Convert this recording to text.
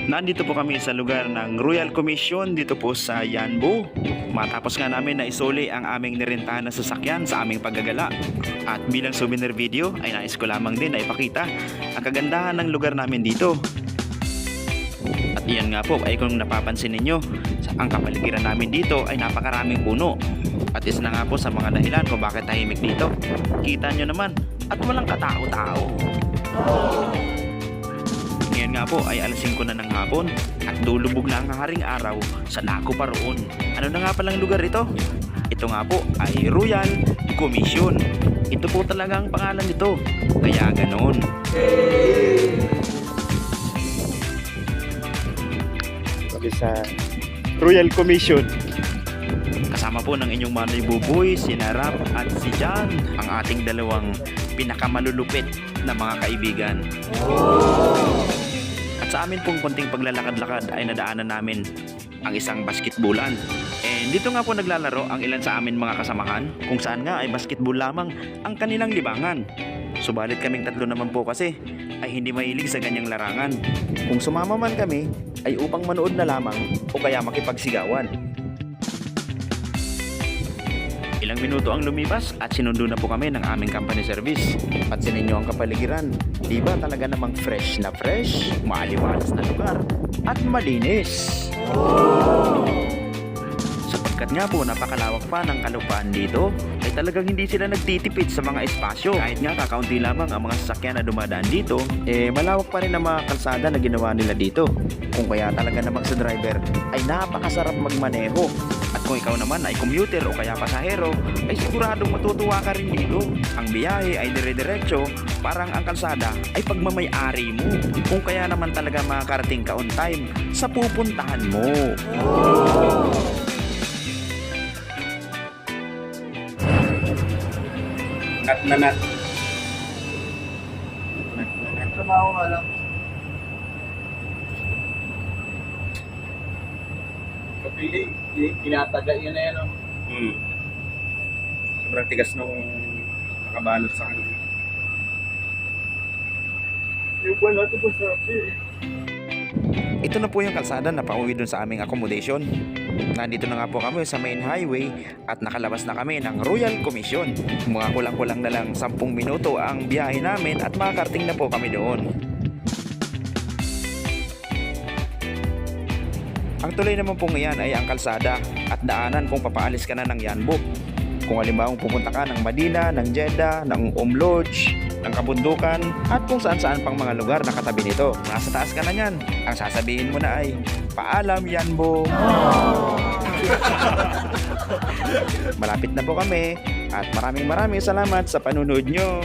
Nandito po kami sa lugar ng Royal Commission dito po sa Yanbu. Matapos nga namin na isuli ang aming nirentahan na sasakyan sa aming paggagala. At bilang souvenir video ay nais ko lamang din na ipakita ang kagandahan ng lugar namin dito. At iyan nga po ay kung napapansin ninyo, ang kapaligiran namin dito ay napakaraming puno. At isa na nga po sa mga dahilan kung bakit tahimik dito. Kita nyo naman at walang katao-tao. Ngayon nga po ay alas 5 na ng hapon at lulubog na ang haring araw sa Naco pa roon. Ano na nga palang lugar ito? Ito nga po ay Royal Commission. Ito po talagang pangalan nito. Kaya ganoon. Sabi sa Royal Commission. Kasama po ng inyong Manoy Buboy, si Narap at si John, ang ating dalawang pinakamalulupit na mga kaibigan. At sa amin pong konting paglalakad-lakad ay nadaanan namin ang isang basketballan. And dito nga po naglalaro ang ilan sa amin mga kasamahan, kung saan nga ay basketball lamang ang kanilang libangan. Subalit kaming tatlo naman po kasi ay hindi mahilig sa ganyang larangan. Kung sumama man kami ay upang manood na lamang o kaya makipagsigawan. Ilang minuto ang lumipas at sinundo na po kami ng aming company service. Pansinin nyo ang kapaligiran. Diba talaga namang fresh na fresh, maaliwalas na lugar at malinis. Sapagkat nga po napakalawak pa ng kalupaan dito, ay talagang hindi sila nagtitipid sa mga espasyo. Kahit nga kakaunti lamang ang mga sasakyan na dumadaan dito, malawak pa rin ang mga kalsada na ginawa nila dito. Kung kaya talaga namang sa driver ay napakasarap magmaneho. At kung ikaw naman ay commuter o kaya pasahero, ay siguradong matutuwa ka rin dito. Ang biyahe ay dire-diretso, parang ang kalsada ay pagmamay-ari mo. Kung kaya naman talaga makakarating ka on time sa pupuntahan mo. Nat na nat. Trabaho nga lang. Kapili, tinataga yun na yan. Sobrang tigas nung nakabalot sa kanya. Yung wala ito po sa Ito na po yung kalsada na pauwi dun sa aming accommodation. Nandito na nga po kami sa main highway at nakalabas na kami ng Royal Commission. Mga kulang-kulang na lang 10 minuto ang biyahe namin at makakarating na po kami doon. Ang tulay naman pong iyan ay ang kalsada at daanan kung papaalis ka na ng Yanbu. Kung halimbawa pupunta ka ng Madina, ng Jeddah, ng Lodge, ng Kabundukan at kung saan-saan pang mga lugar na katabi nito. Nasa taas ka na yan. Ang sasabihin mo na ay, paalam Yanbu. Malapit na po kami at maraming salamat sa panunood nyo.